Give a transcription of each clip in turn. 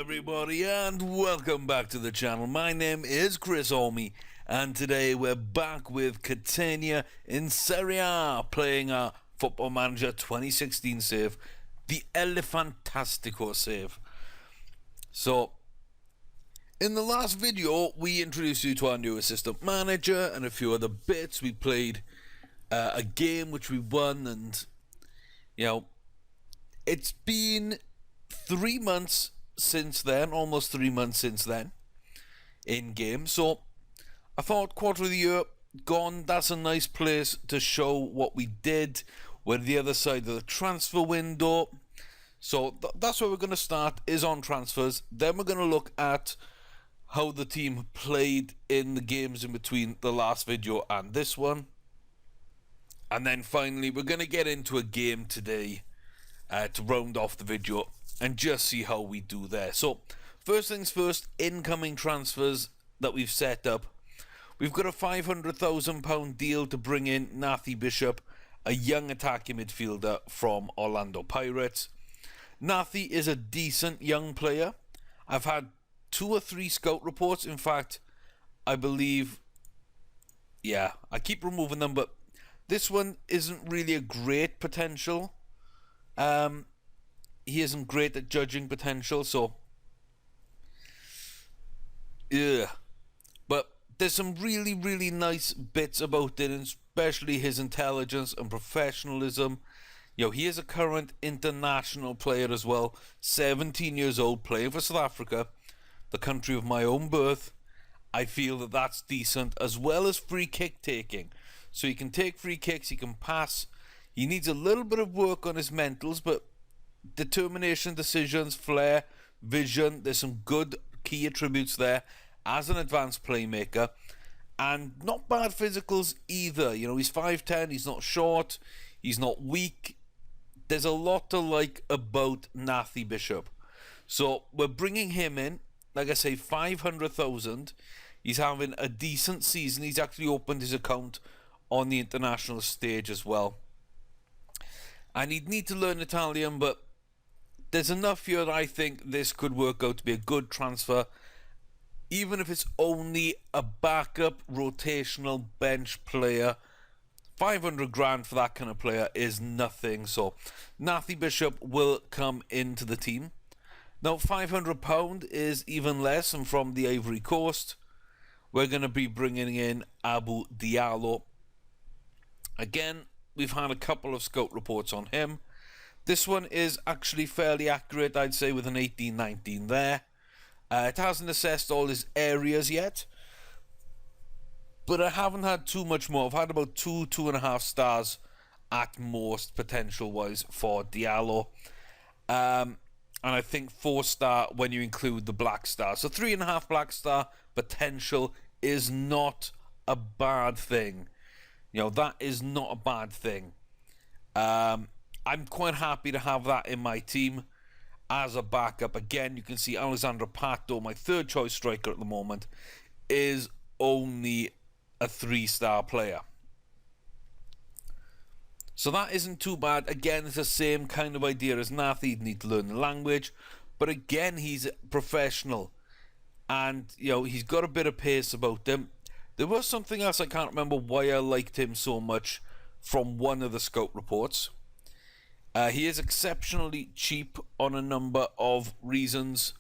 everybody, and welcome back to the channel. My name is Chris Orme, and today we're back with Catania in Serie A, playing our Football Manager 2016 save, the Elefantastico save. So, in the last video, we introduced you to our new assistant manager and a few other bits. We played a game which we won, and, you know, it's been 3 months since then, almost 3 months since then, in game. So I thought quarter of the year gone, that's a nice place to show what we did. We're the other side of the transfer window. So that's where we're going to start, is on transfers. Then we're going to look at how the team played in the games in between the last video and this one. And then finally we're going to get into a game today to round off the video and just see how we do there. So first things first, incoming transfers that we've set up. We've got a £500,000 deal to bring in Nathi Bishop, a young attacking midfielder from Orlando Pirates. Nathi is a decent young player. I've had 2 or 3 scout reports. In fact, I believe, yeah, I keep removing them, but this one isn't really a great potential. He isn't great at judging potential, so yeah. But there's some really nice bits about it, and especially his intelligence and professionalism. You know, he is a current international player as well, 17 years old, playing for South Africa, the country of my own birth. I feel that that's decent, as well as free kick taking. So he can take free kicks, he can pass. He needs a little bit of work on his mentals, but determination, decisions, flair, vision, there's some good key attributes there as an advanced playmaker. And not bad physicals either. You know, he's 5'10", he's not short, he's not weak. There's a lot to like about Nathi Bishop. So we're bringing him in, like I say, 500,000. He's having a decent season. He's actually opened his account on the international stage as well. And he'd need to learn Italian, but there's enough here that I think this could work out to be a good transfer, even if it's only a backup rotational bench player. 500 grand for that kind of player is nothing. So Nathi Bishop will come into the team. Now £500 is even less, and from the Ivory Coast we're going to be bringing in Abu Diallo. Again, we've had a couple of scout reports on him. This one is actually fairly accurate, I'd say, with an 18-19 there. It hasn't assessed all his areas yet, but I haven't had too much more. I've had about 2.5 stars at most, potential-wise, for Diallo. And I think 4-star when you include the black star. So 3.5 black star potential is not a bad thing. You know, that is not a bad thing. I'm quite happy to have that in my team as a backup. Again, you can see Alessandro Pato, my third choice striker at the moment, is only a 3-star player. So that isn't too bad. Again, it's the same kind of idea as Nathi. He'd need to learn the language. But again, he's professional. And, you know, he's got a bit of pace about him. There was something else, I can't remember why I liked him so much, from one of the scout reports. He is exceptionally cheap on a number of reasons.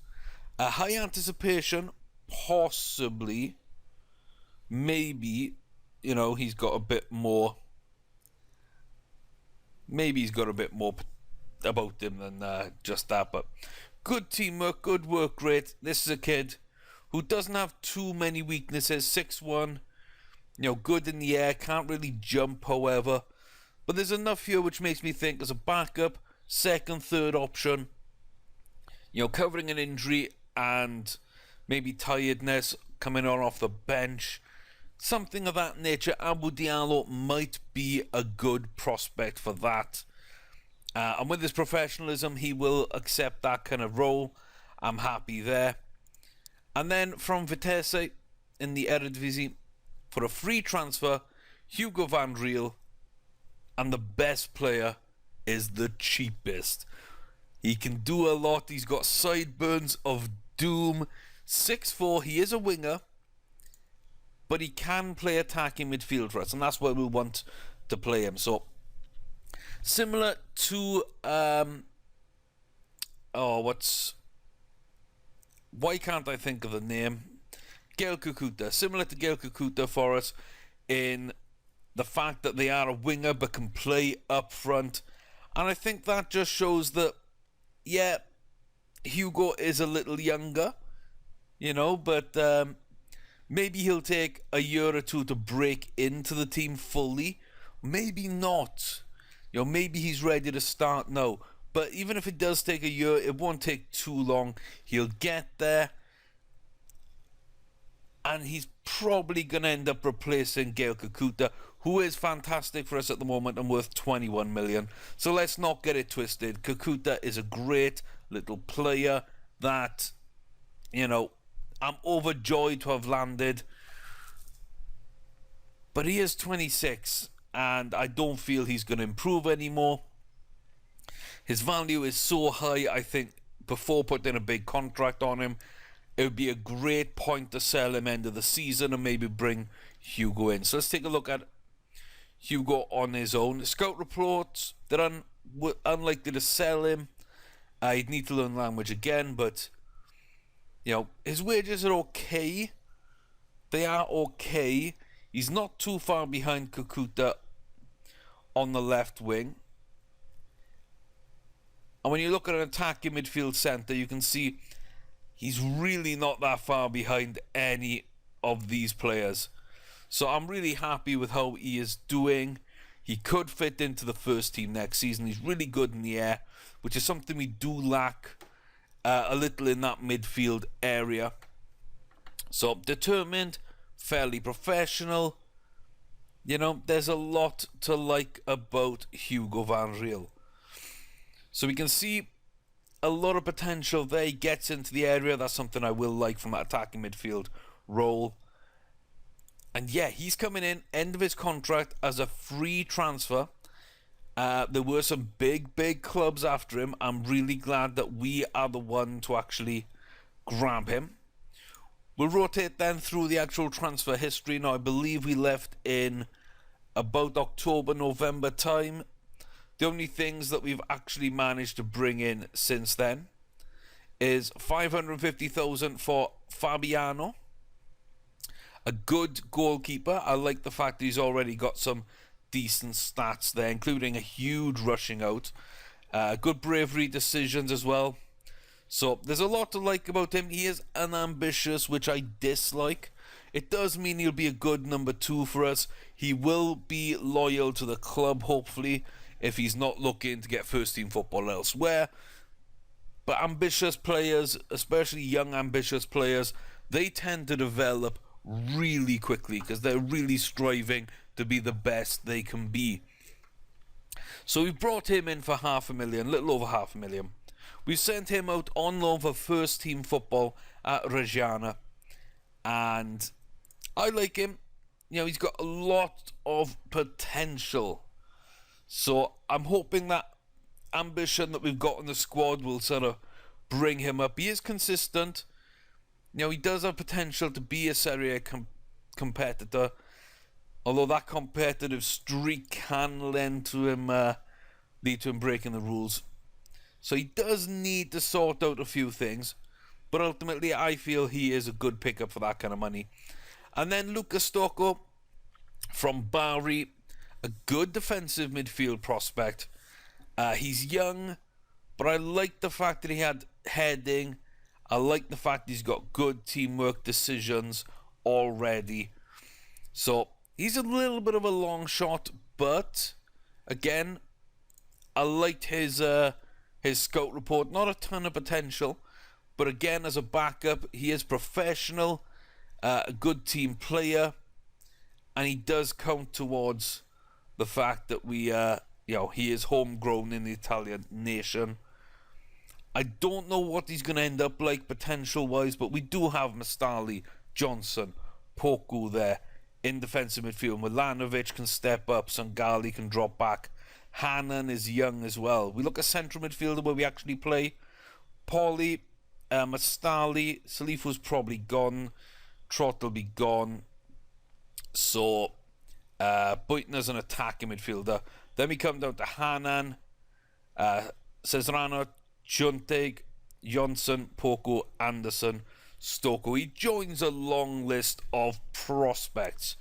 High anticipation, possibly. Maybe, you know, he's got a bit more. Maybe he's got a bit more about him than just that. But good teamwork, good work rate. This is a kid who doesn't have too many weaknesses. 6'1", you know, good in the air, can't really jump, however. But there's enough here which makes me think as a backup, second, third option, you know, covering an injury and maybe tiredness, coming on off the bench, something of that nature. Abu Diallo might be a good prospect for that. And with his professionalism, he will accept that kind of role. I'm happy there. And then from Vitesse in the Eredivisie, for a free transfer, Hugo van Riel, and the best player is the cheapest. He can do a lot. He's got sideburns of doom. 6'4", he is a winger, but he can play attacking midfield for us, and that's where we want to play him. So, similar to why can't I think of the name? Gael Kakuta. Similar to Gael Kakuta for us in the fact that they are a winger but can play up front. And I think that just shows that, yeah, Hugo is a little younger, but maybe he'll take a year or two to break into the team fully. Maybe not. Maybe he's ready to start now. But even if it does take a year, it won't take too long. He'll get there. And he's probably going to end up replacing Gael Kakuta, who is fantastic for us at the moment and worth 21 million. So let's not get it twisted. Kakuta is a great little player that, I'm overjoyed to have landed. But he is 26, and I don't feel he's going to improve anymore. His value is so high, I think, before putting a big contract on him, it would be a great point to sell him end of the season and maybe bring Hugo in. So let's take a look at Hugo on his own. Scout reports, they're unlikely to sell him. He'd need to learn language again, but, his wages are okay. They are okay. He's not too far behind Kakuta on the left wing. And when you look at an attacking midfield centre, you can see he's really not that far behind any of these players. So I'm really happy with how he is doing. He could fit into the first team next season. He's really good in the air, which is something we do lack a little in that midfield area. So determined, fairly professional. There's a lot to like about Hugo van Riel. So we can see a lot of potential there. He gets into the area. That's something I will like from that attacking midfield role. And yeah, he's coming in, end of his contract, as a free transfer. There were some big clubs after him. I'm really glad that we are the one to actually grab him. We'll rotate then through the actual transfer history. Now, I believe we left in about October, November time. The only things that we've actually managed to bring in since then is 550,000 for Fabiano. A good goalkeeper. I like the fact that he's already got some decent stats there, including a huge rushing out. Good bravery decisions as well. So there's a lot to like about him. He is unambitious, which I dislike. It does mean he'll be a good number 2 for us. He will be loyal to the club, hopefully, if he's not looking to get first team football elsewhere. But ambitious players, especially young ambitious players, they tend to develop really quickly because they're really striving to be the best they can be. So we brought him in for $500,000, a little over $500,000. We sent him out on loan for first team football at Reggiana, and I like him. He's got a lot of potential. So I'm hoping that ambition that we've got in the squad will sort of bring him up. He is consistent. He does have potential to be a Serie A competitor, although that competitive streak can lead to him breaking the rules. So he does need to sort out a few things, but ultimately I feel he is a good pickup for that kind of money. And then Lucas Stocco from Bari, a good defensive midfield prospect. He's young, but I like the fact that he had heading. I like the fact he's got good teamwork decisions already. So he's a little bit of a long shot, but again, I liked his scout report. Not a ton of potential, but again, as a backup, he is professional, a good team player, and he does count towards the fact that we, he is homegrown in the Italian nation. I don't know what he's going to end up like potential-wise, but we do have Mastali, Johnson, Poku there in defensive midfield. Milanovic can step up, Sangali can drop back Hannan is young as well. We look at central midfielder where we actually play. Pauly, Mastali, Salifu's probably gone. Trott will be gone. So, Buitner's an attacking midfielder. Then we come down to Hannan, Cesrano, Chunteg, Johnson, Poco, Anderson, Stoko. He joins a long list of prospects.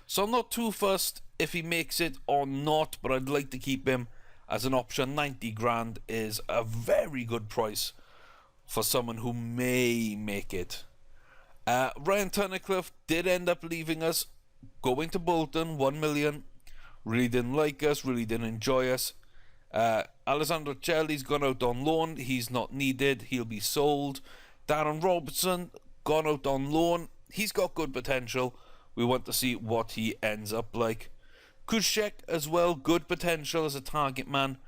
So I'm not too fussed if he makes it or not, but I'd like to keep him as an option. 90 grand is a very good price for someone who may make it. Ryan Tunnicliffe did end up leaving us, going to Bolton, 1 million. Really didn't like us, really didn't enjoy us. Alessandro Celli's gone out on loan. He's not needed. He'll be sold. Darren Robertson, gone out on loan. He's got good potential. We want to see what he ends up like. Kuszczek as well, good potential as a target man.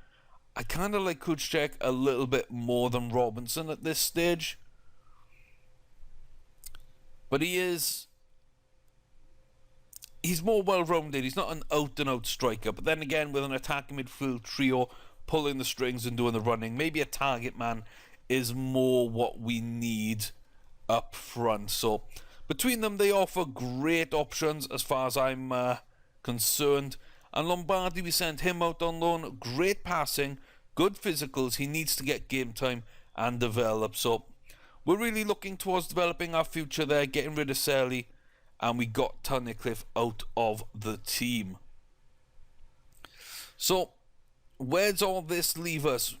I kind of like Kuszczek a little bit more than Robinson at this stage. But he's more well-rounded. He's not an out-and-out striker. But then again, with an attacking midfield trio pulling the strings and doing the running, maybe a target man is more what we need up front. So between them, they offer great options as far as I'm concerned. And Lombardi, we sent him out on loan. Great passing, good physicals. He needs to get game time and develop. So we're really looking towards developing our future there, getting rid of Selly, and we got Tunnicliffe out of the team. So where's all this leave us?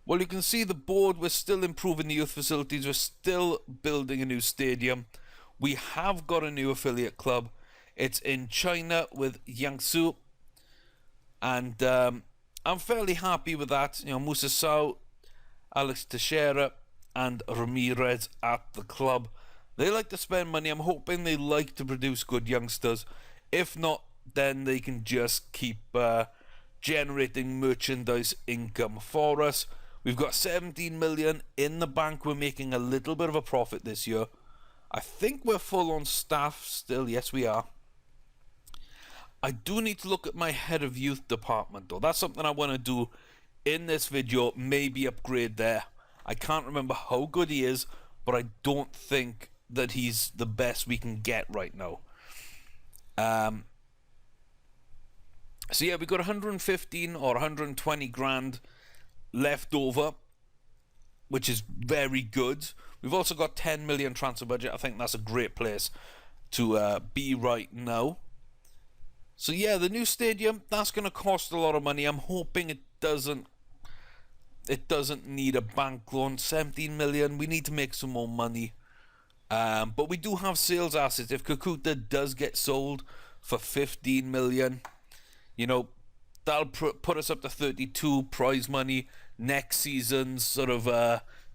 Well, you can see the board. We're still improving the youth facilities. We're still building a new stadium. We have got a new affiliate club. It's in China with Jiangsu. And I'm fairly happy with that. You know, Musa Sao, Alex Teixeira, and Ramirez at the club. They like to spend money. I'm hoping they like to produce good youngsters. If not, then they can just keep generating merchandise income for us. We've got 17 million in the bank. We're making a little bit of a profit this year. I think we're full on staff still. Yes, we are. I do need to look at my head of youth department, though. That's something I want to do in this video. Maybe upgrade there. I can't remember how good he is, but I don't think that he's the best we can get right now. So yeah, we got 115 or 120 grand left over, which is very good. We've also got 10 million transfer budget. I think that's a great place to be right now. So yeah, the new stadium, that's going to cost a lot of money. I'm hoping it doesn't need a bank loan. 17 million, we need to make some more money. But we do have sales assets. If Kakuta does get sold for 15 million, you know, that'll put us up to 32 prize money. Next season's sort of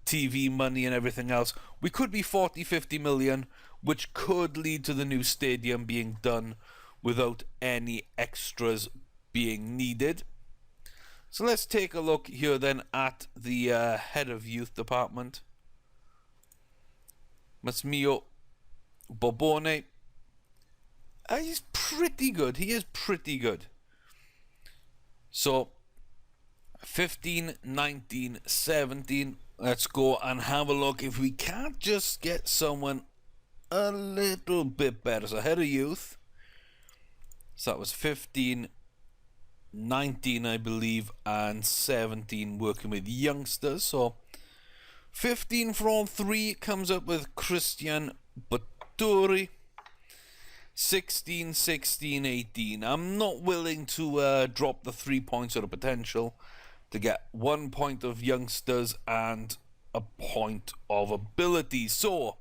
TV money and everything else. We could be 40, 50 million, which could lead to the new stadium being done without any extras being needed. So let's take a look here then at the head of youth department. Masmio Bobone. He's pretty good. He is pretty good. So 15, 19, 17. Let's go and have a look if we can't just get someone a little bit better. So head of youth. So that was 15, 19, I believe, and 17 working with youngsters. So 15 for all three comes up with Christian Baturi. 16, 16, 18. I'm not willing to drop the 3 points of the potential to get 1 point of youngsters and a point of ability. So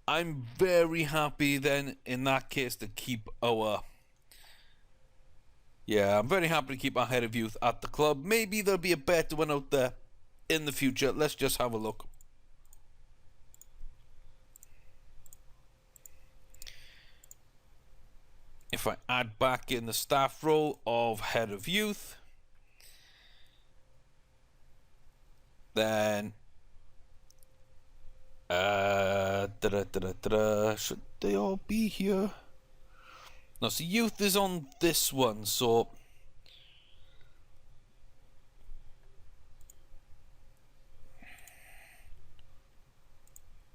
I'm very happy then in that case to keep our... Yeah, I'm very happy to keep our head of youth at the club. Maybe there'll be a better one out there in the future. Let's just have a look. If I add back in the staff role of head of youth, then should they all be here? No, so youth is on this one, so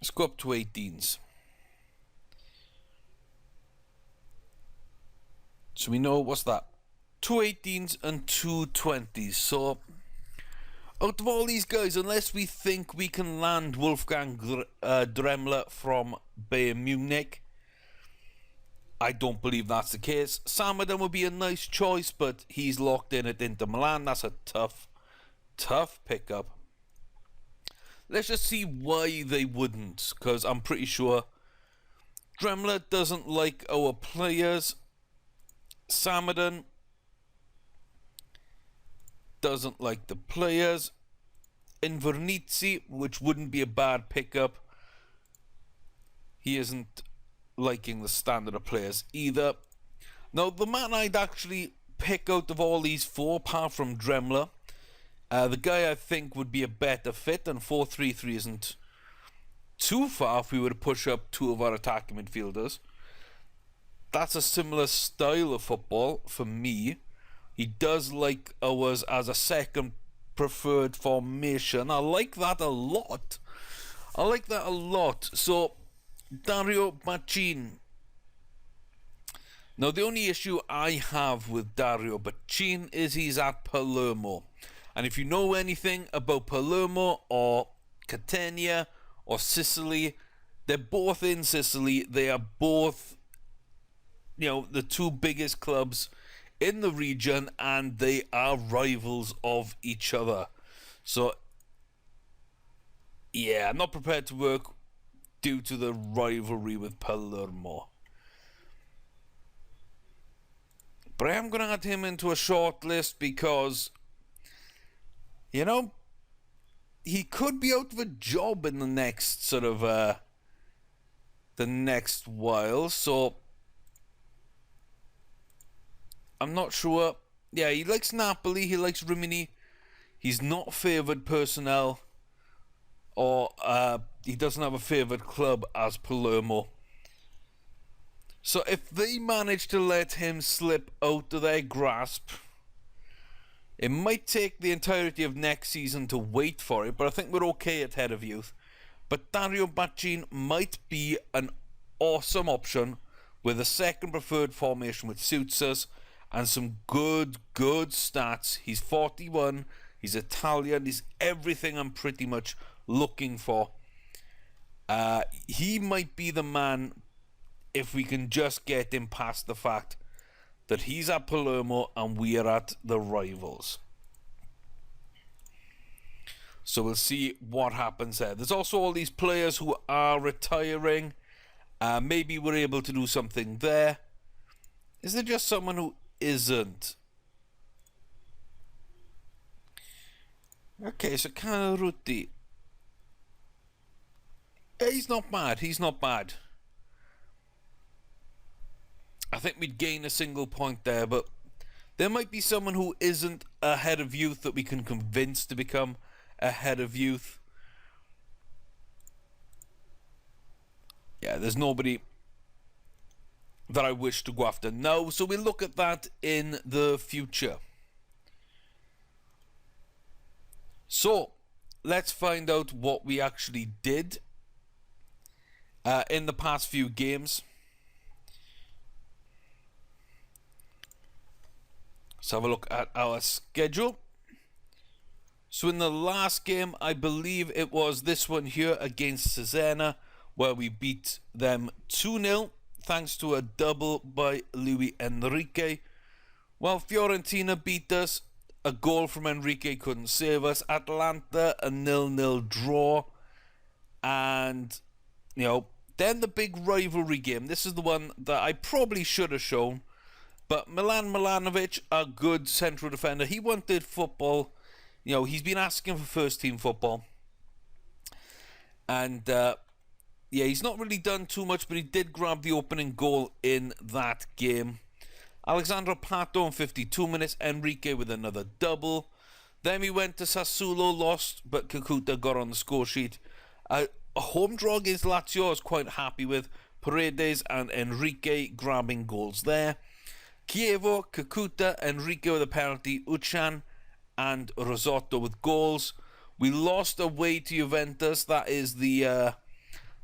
Let's go up to 18s. So we know, what's that? 2 18s and 2 20s. So out of all these guys, unless we think we can land Wolfgang Dremmler from Bayern Munich, I don't believe that's the case. Samadan would be a nice choice, but he's locked in at Inter Milan. That's a tough pickup. Let's just see why they wouldn't, because I'm pretty sure Dremmler doesn't like our players. Samadan doesn't like the players. Invernizzi, which wouldn't be a bad pickup, he isn't liking the standard of players either. Now, the man I'd actually pick out of all these four, apart from Dremmler, the guy I think would be a better fit, and 4-3-3 isn't too far if we were to push up two of our attacking midfielders. That's a similar style of football for me. He does like ours as a second preferred formation. I like that a lot. So, Dario Bacin. Now, the only issue I have with Dario Bacin is he's at Palermo. And if you know anything about Palermo or Catania or Sicily, they're both in Sicily. They are both, the two biggest clubs in the region, and they are rivals of each other. So, yeah, I'm not prepared to work due to the rivalry with Palermo. But I am going to add him into a short list because, he could be out of a job in the next the next while. So, I'm not sure. Yeah, he likes Napoli, he likes Rimini. He's not favoured personnel, or he doesn't have a favoured club as Palermo. So if they manage to let him slip out of their grasp, it might take the entirety of next season to wait for it, but I think we're okay at head of youth. But Dario Bacin might be an awesome option with a second preferred formation which suits us, and some good stats. He's 41, he's Italian, he's everything I'm pretty much looking for. He might be the man if we can just get him past the fact that he's at Palermo and we are at the rivals. So we'll see what happens there. There's also all these players who are retiring. Maybe we're able to do something there. Is there just someone who isn't? Okay, so Canarutti. Yeah, he's not bad. I think we'd gain a single point there, but there might be someone who isn't a head of youth that we can convince to become a head of youth. Yeah, there's nobody that I wish to go after now, so we'll look at that in the future. So, let's find out what we actually did in the past few games. Let's have a look at our schedule. So in the last game, I believe it was this one here against Cesena, where we beat them 2-0, thanks to a double by Luis Enrique. While Fiorentina beat us, a goal from Enrique couldn't save us. Atalanta, a 0-0 draw. And, then the big rivalry game. This is the one that I probably should have shown. But Milan Milanovic, a good central defender, he wanted football. He's been asking for first team football. And, he's not really done too much, but he did grab the opening goal in that game. Alexandro Pato in 52 minutes, Enrique with another double. Then we went to Sassuolo, lost, but Kakuta got on the score sheet. A home draw against Lazio I was quite happy with. Paredes and Enrique grabbing goals there. Chievo, Kakuta, Enrique with a penalty, Uchan and Rosotto with goals. We lost away to Juventus. That is the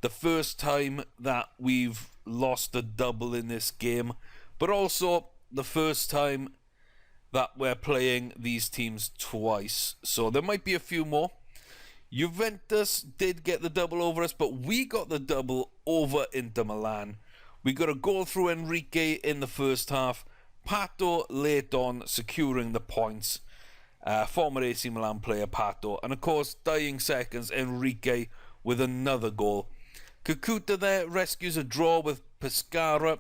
The first time that we've lost a double in this game, but also the first time that we're playing these teams twice. So there might be a few more. Juventus did get the double over us, but we got the double over Inter Milan. We got a goal through Enrique in the first half. Pato late on, securing the points. Former AC Milan player Pato. And of course, dying seconds, Enrique with another goal. Kakuta there rescues a draw with Pescara.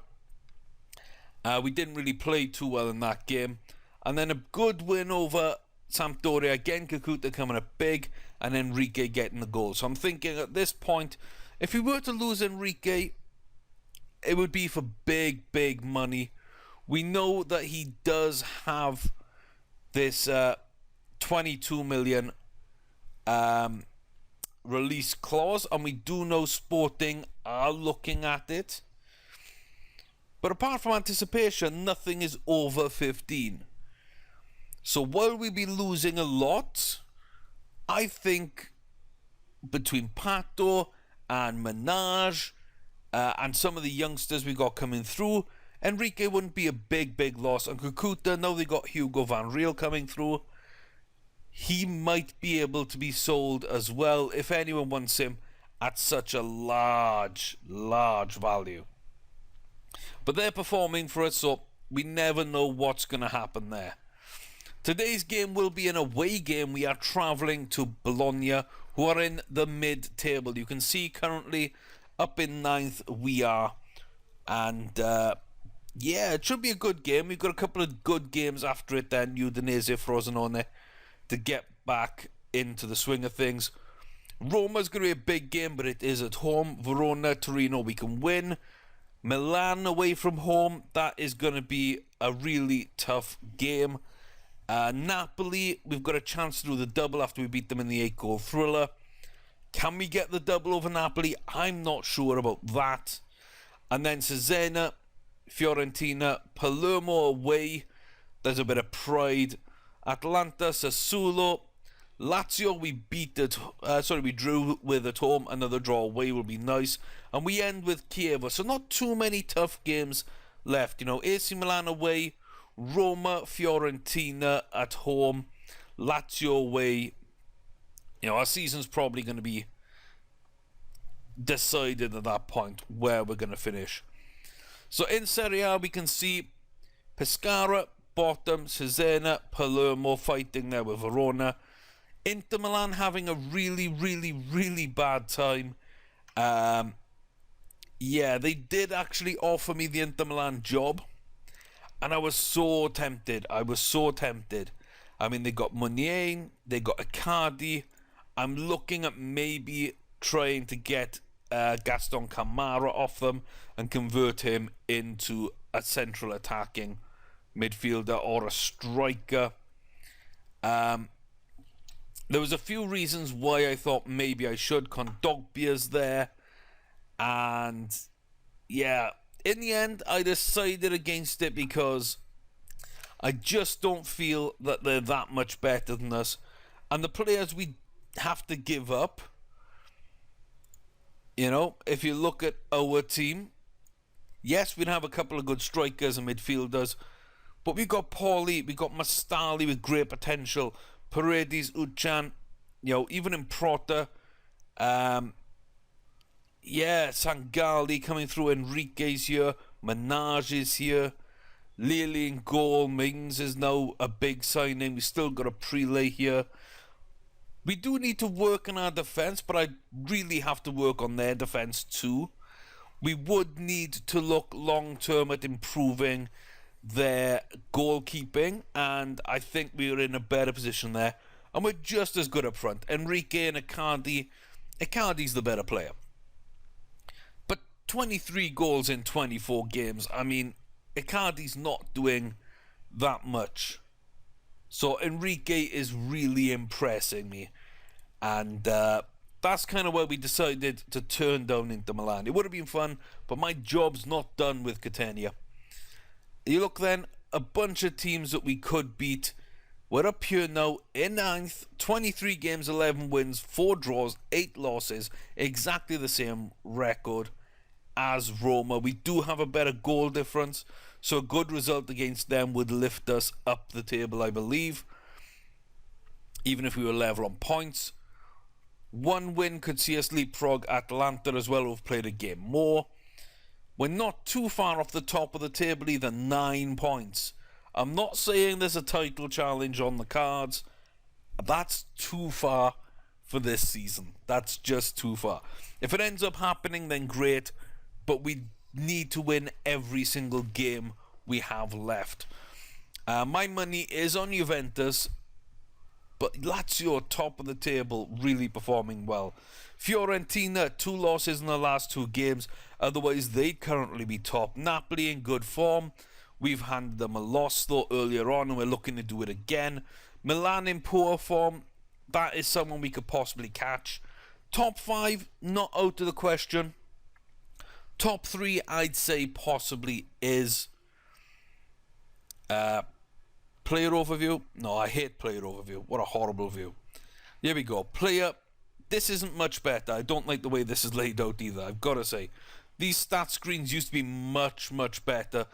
We didn't really play too well in that game. And then a good win over Sampdoria. Again, Kakuta coming up big, and Enrique getting the goal. So I'm thinking at this point, if we were to lose Enrique, it would be for big, big money. We know that he does have this 22 million release clause, and we do know Sporting are looking at it. But apart from anticipation, nothing is over 15. So while we be losing a lot, I think between Pato and Menage and some of the youngsters we got coming through, Enrique wouldn't be a big, big loss. And Kakuta, now they got Hugo Van Riel coming through, he might be able to be sold as well if anyone wants him at such a large, large value. But they're performing for us, so we never know what's going to happen there. Today's game will be an away game. We are travelling to Bologna, who are in the mid-table. You can see currently up in 9th we are. And yeah, it should be a good game. We've got a couple of good games after it then. Udinese, Frosinone, to get back into the swing of things. Roma's going to be a big game, but it is at home. Verona, Torino, we can win. Milan away from home, that is going to be a really tough game. Napoli, we've got a chance to do the double after we beat them in the 8-goal thriller. Can we get the double over Napoli? I'm not sure about that. And then Cesena, Fiorentina, Palermo away. There's a bit of pride. Atalanta, Sassuolo, Lazio, we drew with at home. Another draw away will be nice. And we end with Kiev. So not too many tough games left. You know, AC Milan away, Roma, Fiorentina at home, Lazio away. You know, our season's probably going to be decided at that point where we're going to finish. So in Serie A, we can see Pescara, bottom, Cesena, Palermo fighting there with Verona. Inter Milan having a really, really, really bad time. Yeah, they did actually offer me the Inter Milan job. And I was so tempted. I mean, they got Muniain, they got Icardi. I'm looking at maybe trying to get Gaston Camara off them and convert him into a central attacking midfielder or a striker. There was a few reasons why I thought maybe I should. Kondogbia's there. And yeah, in the end, I decided against it because I just don't feel that they're that much better than us. And the players we have to give up, you know, if you look at our team, yes, we'd have a couple of good strikers and midfielders, but we've got Pauly, we've got Mastali with great potential, Paredes, Uchan, you know, even in Prota, yeah, Sangali coming through, Enrique's here, Menage is here, Lily in goal, Mings is now a big signing, we still got a Prelay here. We do need to work on our defence, but I really have to work on their defence too. We would need to look long term at improving their goalkeeping, and I think we're in a better position there. And we're just as good up front. Enrique and Icardi. Icardi's the better player. But 23 goals in 24 games. I mean, Icardi's not doing that much. So Enrique is really impressing me. And that's kind of where we decided to turn down Inter Milan. It would have been fun, but my job's not done with Catania. You look then, a bunch of teams that we could beat. We're up here now in 9th, 23 games, 11 wins, 4 draws, 8 losses, exactly the same record as Roma. We do have a better goal difference, so a good result against them would lift us up the table, I believe, even if we were level on points. One win could see us leapfrog Atalanta as well, who've played a game more. We're not too far off the top of the table either, 9 points. I'm not saying there's a title challenge on the cards. That's too far for this season. That's just too far. If it ends up happening, then great. But we need to win every single game we have left. My money is on Juventus, but Lazio, top of the table, really performing well. Fiorentina, 2 losses in the last 2 games. Otherwise, they'd currently be top. Napoli in good form. We've handed them a loss, though, earlier on, and we're looking to do it again. Milan in poor form. That is someone we could possibly catch. Top 5, not out of the question. Top 3, I'd say possibly is... player overview. No, I hate player overview. What a horrible view. Here we go. Player. This isn't much better. I don't like the way this is laid out either, I've got to say. These stat screens used to be much, much better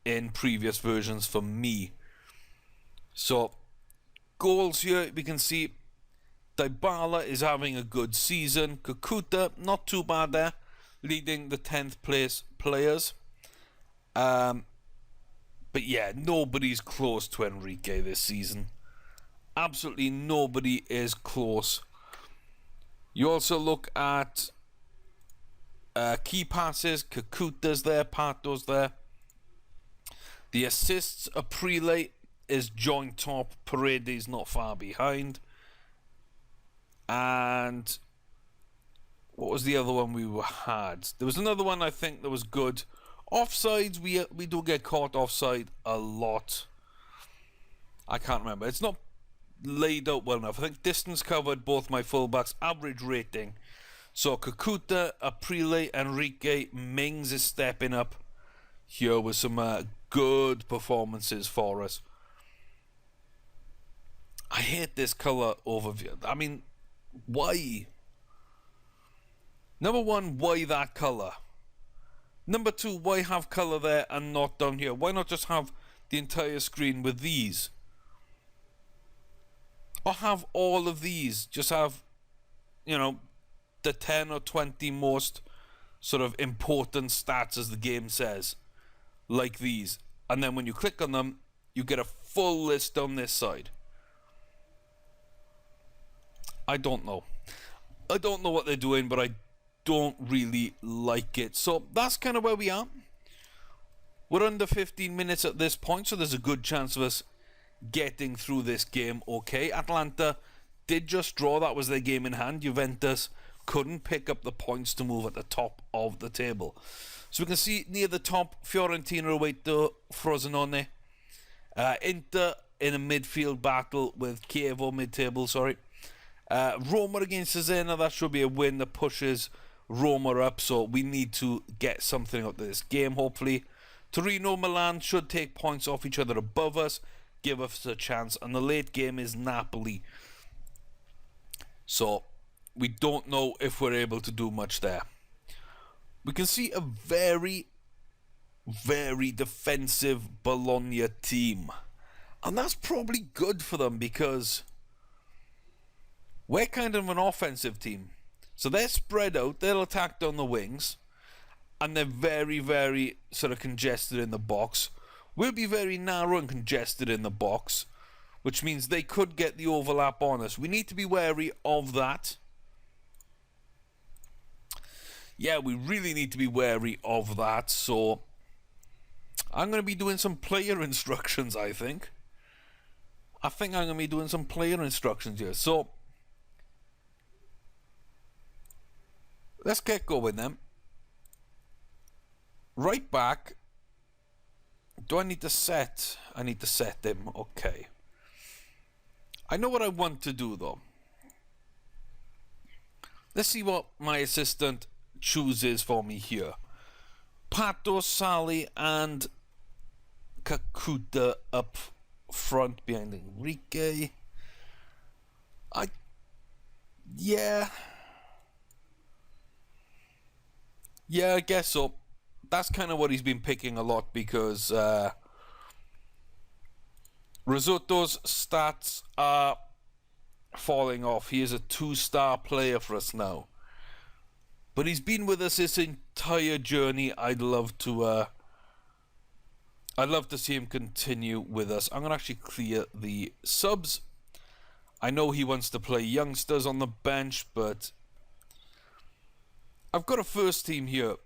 in previous versions for me. So, goals here, we can see Dybala is having a good season. Kakuta, not too bad there, leading the 10th place players. But yeah, nobody's close to Enrique this season. Absolutely nobody is close. You also look at key passes. Kakuta's there, Pato's there. The assists, Aprile is joint top. Paredes not far behind. And what was the other one we had? There was another one I think that was good. Offsides, we do get caught offside a lot. I can't remember. It's not laid out well enough. I think distance covered, both my fullbacks, average rating. So Kakuta, Aprile, Enrique, Mings is stepping up here with some good performances for us. I hate this colour overview. I mean, why? Number 1, why that colour? Number 2, why have colour there and not down here? Why not just have the entire screen with these? Or have all of these. Just have, you know, the 10 or 20 most sort of important stats as the game says. Like these. And then when you click on them, you get a full list on this side. I don't know. I don't know what they're doing, but I don't really like it. So that's kind of where we are. We're under 15 minutes at this point, so there's a good chance of us getting through this game okay. Atalanta did just draw. That was their game in hand. Juventus couldn't pick up the points to move at the top of the table. So we can see near the top, Fiorentina away to Frosinone. Inter in a midfield battle with Chievo, mid-table, sorry. Roma against Cesena, that should be a win that pushes Roma up, so we need to get something out of this game, hopefully. Torino, Milan should take points off each other above us, give us a chance, and the late game is Napoli. So, we don't know if we're able to do much there. We can see a very, very defensive Bologna team. And that's probably good for them because we're kind of an offensive team. So they're spread out, they'll attack down the wings, and they're very, very sort of congested in the box. We'll be very narrow and congested in the box, which means they could get the overlap on us. We need to be wary of that. Yeah, we really need to be wary of that, so I'm going to be doing some player instructions, I think. I'm going to be doing some player instructions here. So, let's get going then. Right back. Do I need to set? I need to set him. Okay. I know what I want to do, though. Let's see what my assistant chooses for me here. Pato, Sali, and Kakuta up front behind Enrique. Yeah, I guess so. That's kind of what he's been picking a lot because Risotto's stats are falling off. He is a 2-star player for us now. But he's been with us this entire journey. I'd love to see him continue with us. I'm going to actually clear the subs. I know he wants to play youngsters on the bench, but I've got a first team here.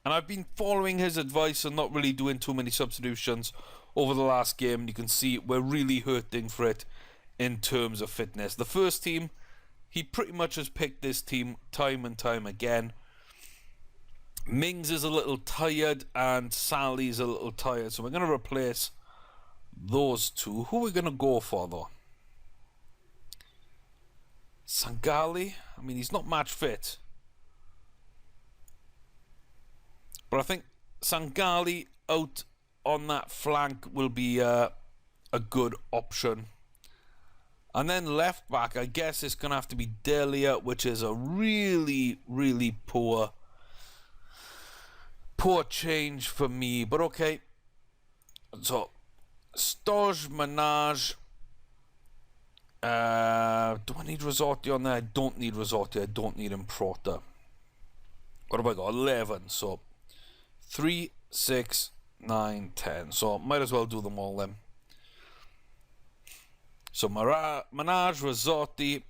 And I've been following his advice and not really doing too many substitutions over the last game. You can see we're really hurting for it in terms of fitness. The first team, he pretty much has picked this team time and time again. Mings is a little tired and Sally's a little tired. So we're going to replace those two. Who are we going to go for though? Sangali? I mean, he's not match fit. But I think Sangali out on that flank will be a good option. And then left back, I guess it's going to have to be Delia, which is a really, really poor change for me. But okay. So, Stoj, Manaj. Do I need Risotti on there? I don't need Risotti. I don't need Improta. What have I got? 11. So, 3, 6, 9, 10. So, might as well do them all then. So, Manaj, Risotti,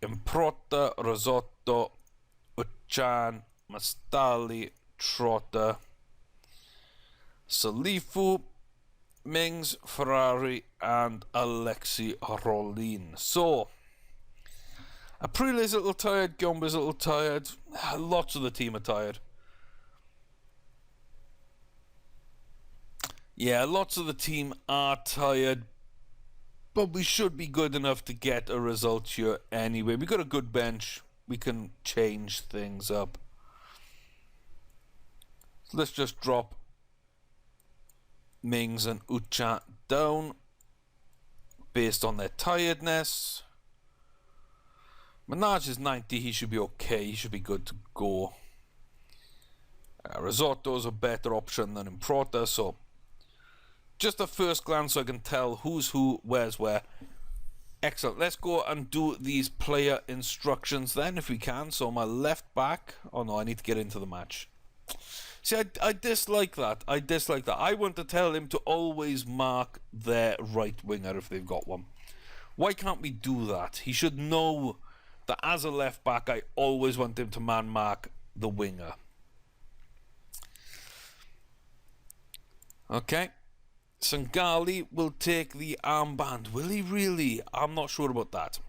Improta, Risotto, Uchan, Mastali, Trotta, Salifu, Mings, Ferrari, and Alexi Rollin. So, Aprilia's a little tired, Gomba's a little tired, lots of the team are tired. Yeah, lots of the team are tired, but we should be good enough to get a result here anyway. We got a good bench, we can change things up. So let's just drop Mings and Ucha down based on their tiredness. Manaj is 90, he should be okay, he should be good to go. Risotto's a better option than Improta, so just a first glance so I can tell who's who, where's where. Excellent, let's go and do these player instructions then if we can. So my left back, oh no, I need to get into the match. See, I dislike that. I want to tell him to always mark their right winger if they've got one. Why can't we do that? He should know that as a left back, I always want him to man mark the winger. Okay. Sangali will take the armband. Will he really? I'm not sure about that.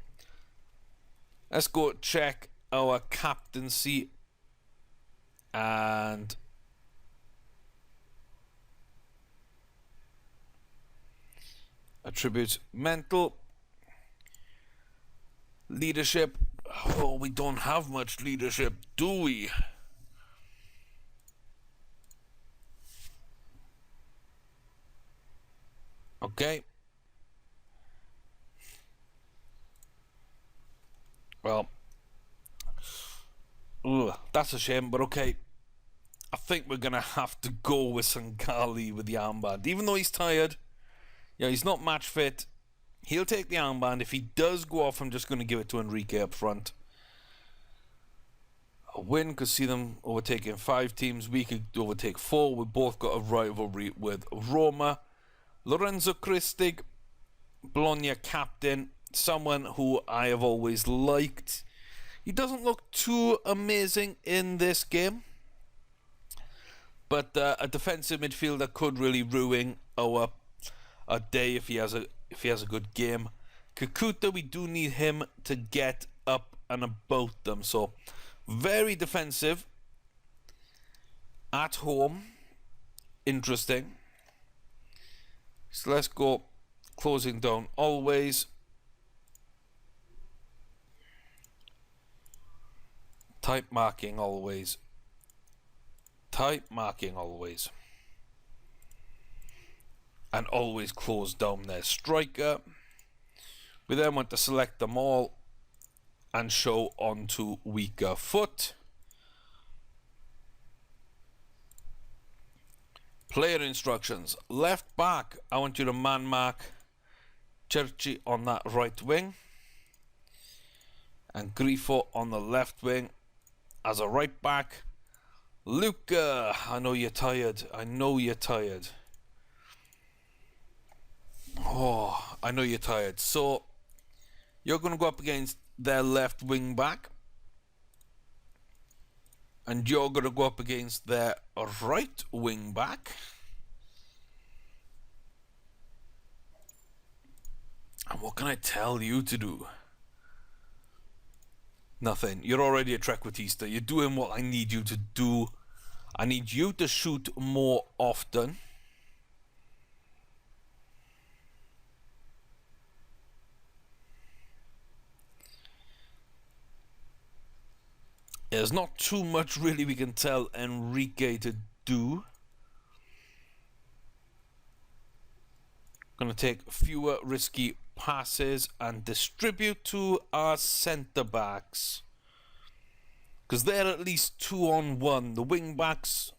Let's go check our captaincy and attributes. Mental leadership. Oh, we don't have much leadership, do we? Okay. Well, that's a shame, but okay. I think we're going to have to go with Sangali with the armband. Even though he's tired, yeah, he's not match fit, he'll take the armband. If he does go off, I'm just going to give it to Enrique up front. A win could see them overtaking 5 teams. We could overtake 4. We both got a rivalry with Roma. Lorenzo Christig, Bologna captain, someone who I have always liked. He doesn't look too amazing in this game, but a defensive midfielder could really ruin our day if he has a good game. Kakuta, we do need him to get up and about them, so very defensive at home. Interesting. So let's go closing down always. Type marking always. Type marking always. and always close down their striker. We then want to select them all and show onto weaker foot. Player instructions. Left back, I want you to man mark Churchy on that right wing. And Grifo on the left wing as a right back. Luca, I know you're tired. I know you're tired. Oh, I know you're tired. So, you're going to go up against their left wing back. And you're going to go up against their right wing back. And what can I tell you to do? Nothing. You're already a Trequartista. You're doing what I need you to do. I need you to shoot more often. There's not too much really we can tell Enrique to do. Going to take fewer risky passes and distribute to our centre backs, because they're at least 2-on-1. The wing backs,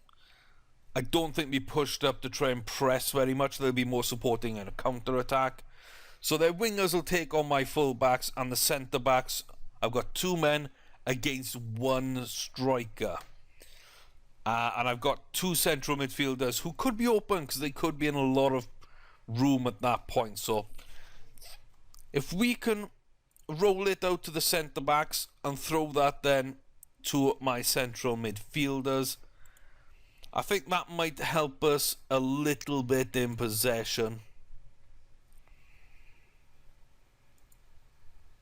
I don't think we pushed up to try and press very much. They'll be more supporting in a counter attack. So their wingers will take on my full backs, and the centre backs, I've got 2 men against 1 striker. And I've got 2 central midfielders who could be open because they could be in a lot of room at that point. So if we can roll it out to the centre backs and throw that then to my central midfielders, I think that might help us a little bit in possession.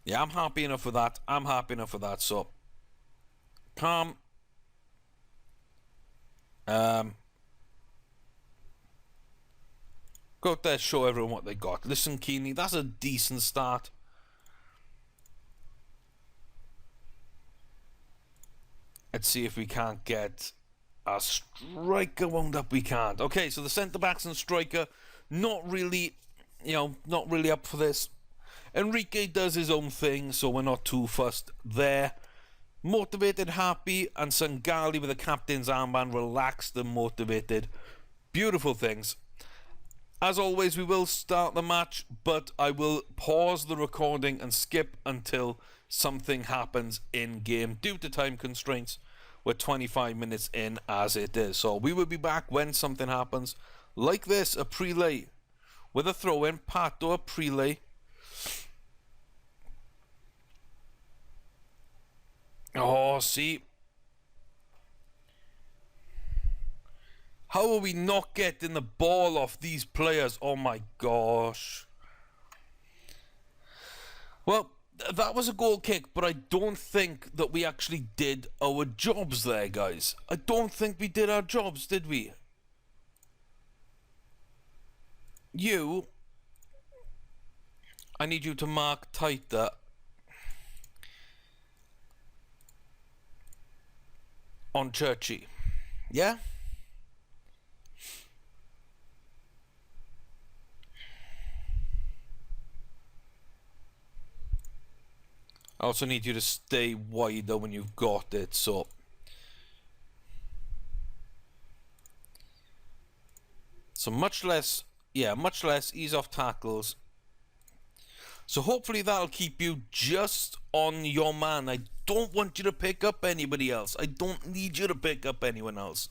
Yeah, I'm happy enough with that. I'm happy enough with that. So, calm. Go out there, show everyone what they got. Listen keenly. That's a decent start. Let's see if we can't get a striker wound up. We can't. Okay, so the centre backs and striker, not really, not really up for this. Enrique does his own thing, so we're not too fussed there. Motivated, happy, and Sangali with the captain's armband, relaxed and motivated. Beautiful things. As always, we will start the match, but I will pause the recording and skip until something happens in game due to time constraints. We're 25 minutes in as it is, so we will be back when something happens. Like this, a prelay with a throw-in. Pato, a prelay. Oh, see. How are we not getting the ball off these players? Oh my gosh. Well, that was a goal kick, but I don't think that we actually did our jobs there, guys. I don't think we did our jobs, did we? I need you to mark tighter. On Churchy. Yeah? I also need you to stay wider when you've got it, so much less ease off tackles. So hopefully that'll keep you just on your man. I don't want you to pick up anybody else. I don't need you to pick up anyone else.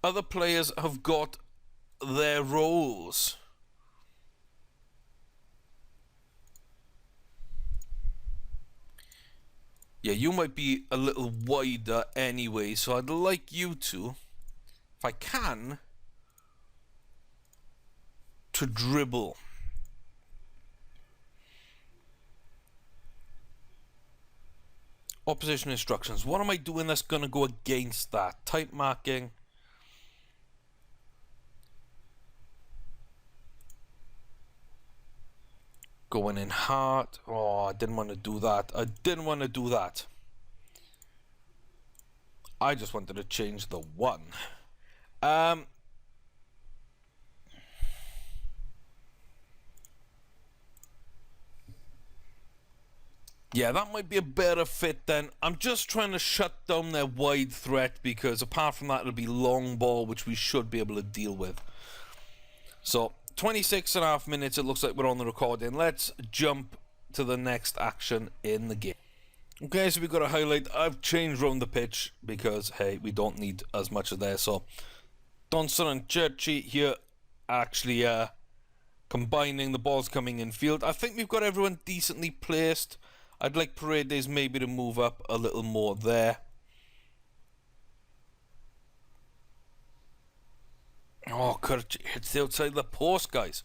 Other players have got their roles. Yeah, you might be a little wider anyway, so I'd like you to, if I can, to dribble. Opposition instructions. What am I doing that's going to go against that? Tight marking. Going in hard. Oh, I didn't want to do that. I didn't want to do that. I just wanted to change the 1. Yeah, that might be a better fit then. I'm just trying to shut down their wide threat, because apart from that, it'll be long ball, which we should be able to deal with. So, 26.5 minutes, it looks like we're on the recording. Let's jump to the next action in the game. Okay, so we've got a highlight. I've changed around the pitch because, hey, we don't need as much of there. So, Donson and Churchy here actually combining. The ball's coming in field. I think we've got everyone decently placed. I'd like Paredes maybe to move up a little more there. Oh, Churchy hits the outside of the post, guys.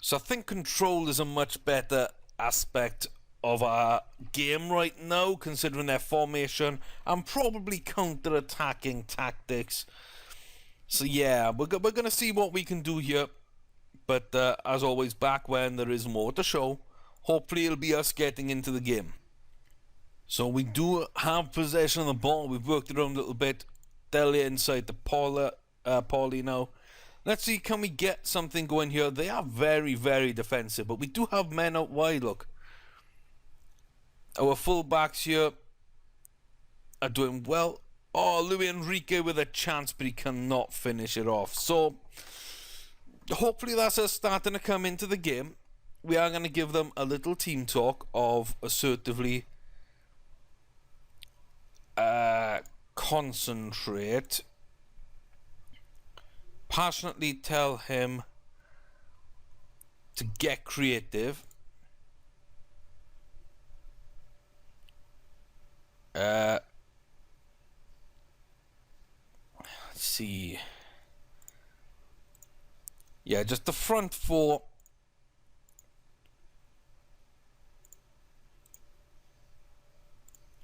So I think control is a much better aspect of our game right now, considering their formation and probably counter-attacking tactics. So yeah, we're going to see what we can do here. But as always, back when there is more to show, hopefully it'll be us getting into the game. So we do have possession of the ball. We've worked it around a little bit. Delia inside the Paulie now. Let's see, can we get something going here? They are very, very defensive, but we do have men out wide, look. Our full-backs here are doing well. Oh, Luis Enrique with a chance, but he cannot finish it off. So, hopefully that's us starting to come into the game. We are going to give them a little team talk of assertively concentrate. Passionately tell him to get creative. Let's see. Yeah, just the front four.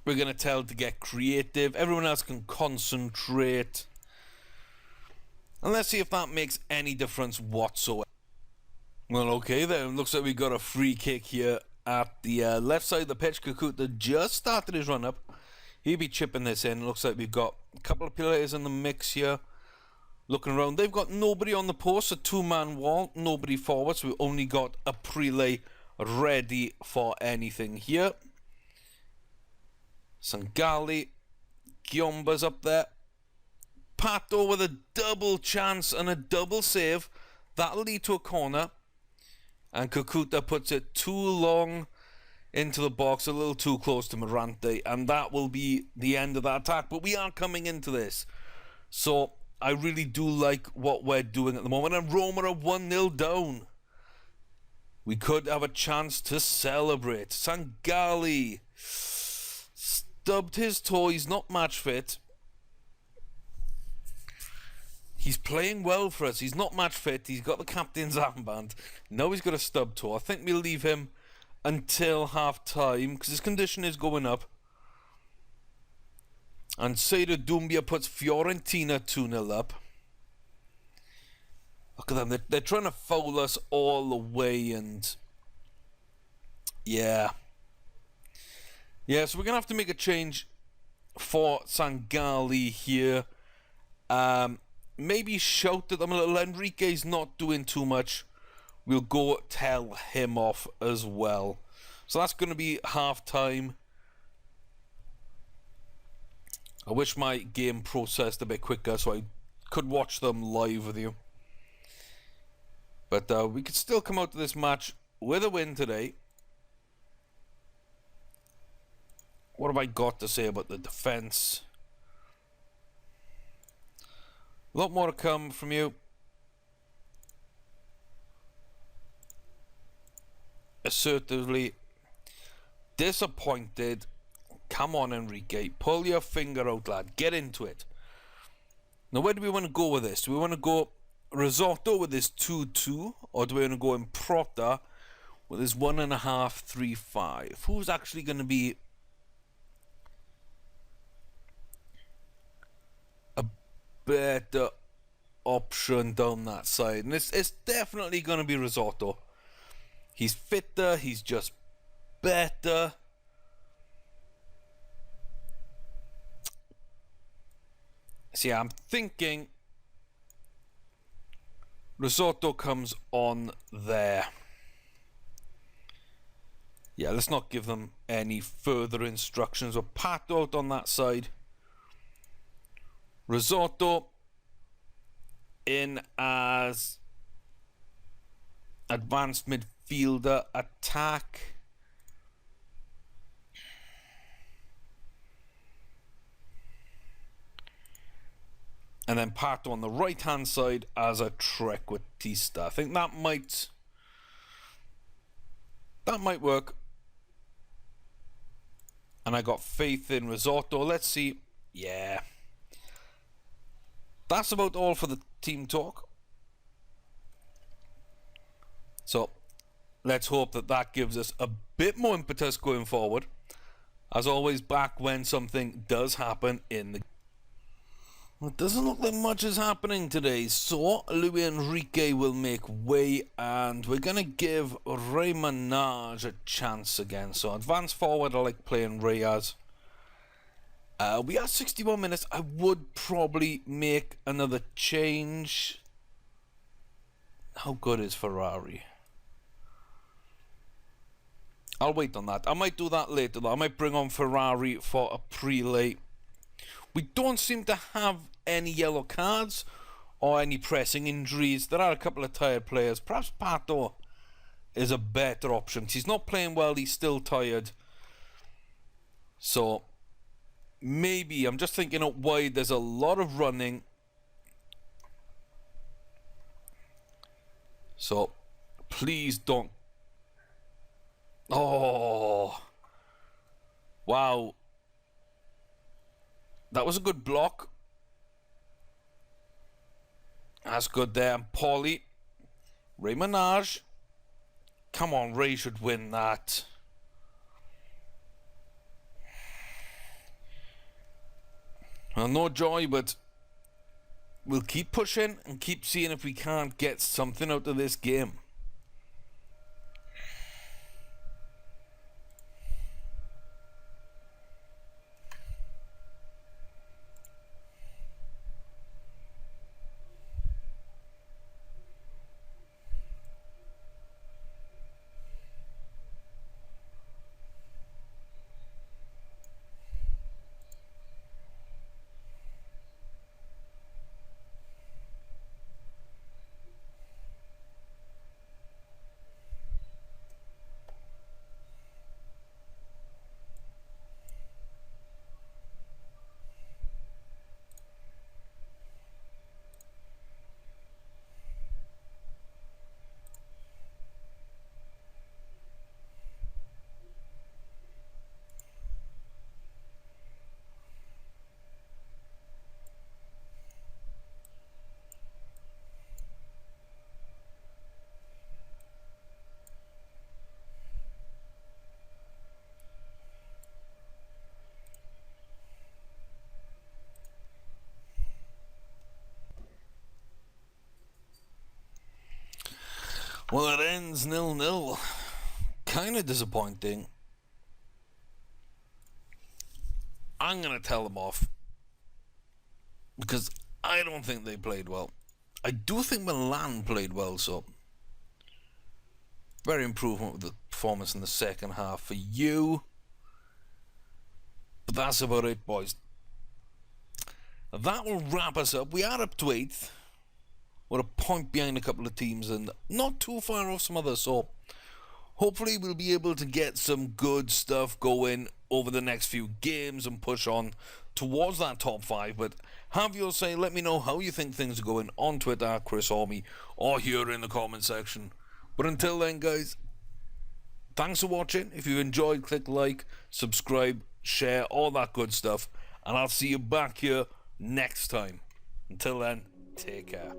We're going to tell to get creative. Everyone else can concentrate. And let's see if that makes any difference whatsoever. Well, okay then. Looks like we got a free kick here at the left side of the pitch. Kakuta just started his run up. He'll be chipping this in. Looks like we've got a couple of players in the mix here. Looking around. They've got nobody on the post. A two-man wall. Nobody forward. So we've only got a prelay ready for anything here. Sangali. Giomba's up there. Pato with a double chance and a double save. That'll lead to a corner. And Kakuta puts it too long into the box, a little too close to Morante. And that will be the end of that attack. But we are coming into this. So I really do like what we're doing at the moment. And Roma are 1-0 down. We could have a chance to celebrate. Sangali stubbed his toe. He's not match fit. He's playing well for us. He's not match fit. He's got the captain's armband. Now he's got a stub toe. I think we'll leave him until half time because his condition is going up. And Seydou Doumbia puts Fiorentina 2-0 up. Look at them. They're trying to foul us all the way. And yeah. Yeah, so we're going to have to make a change for Sangali here. Maybe shout at them a little. Enrique's not doing too much. We'll go tell him off as well. So that's going to be half time. I wish my game processed a bit quicker so I could watch them live with you. But we could still come out to this match with a win today. What have I got to say about the defense? A lot more to come from you. Assertively disappointed. Come on, Enrique. Pull your finger out, lad. Get into it. Now, where do we want to go with this? Do we want to go Risotto with this 2-2? Or do we want to go Improta with this 1.5-3-5? Who's actually going to be better option down that side? And it's definitely going to be Risotto. He's fitter, he's just better. See, I'm thinking Risotto comes on there. Yeah, let's not give them any further instructions. We're packed out on that side. Risotto in as advanced midfielder. Attack. And then Pato on the right hand side as a trequartista. I think that might work. And I got faith in Risotto. Let's see. Yeah. That's about all for the team talk. So let's hope that gives us a bit more impetus going forward. As always, back when something does happen in the... It doesn't look like much is happening today, so Luis Enrique will make way, and we're going to give Ray Minaj a chance again. So advance forward, I like playing Ray as. We are 61 minutes. I would probably make another change. How good is Ferrari? I'll wait on that. I might do that later though. I might bring on Ferrari for a prelay. We don't seem to have any yellow cards or any pressing injuries. There are a couple of tired players. Perhaps Pato is a better option. He's not playing well. He's still tired. So maybe, I'm just thinking out wide. There's a lot of running. So please don't. Oh. Wow. That was a good block. That's good there. And Paulie. Ray Minaj. Come on, Ray should win that. Well, no joy, but we'll keep pushing and keep seeing if we can't get something out of this game. Well, it ends 0-0. Kind of disappointing. I'm going to tell them off. Because I don't think they played well. I do think Milan played well, so... Very improvement with the performance in the second half for you. But that's about it, boys. That will wrap us up. We are up to 8th. We're a point behind a couple of teams and not too far off some others, so hopefully we'll be able to get some good stuff going over the next few games and push on towards that top 5. But have your say, let me know how you think things are going on Twitter, Chris Ormy, or here in the comment section. But until then, guys, thanks for watching. If you enjoyed, click like, subscribe, share, all that good stuff, and I'll see you back here next time. Until then, take care.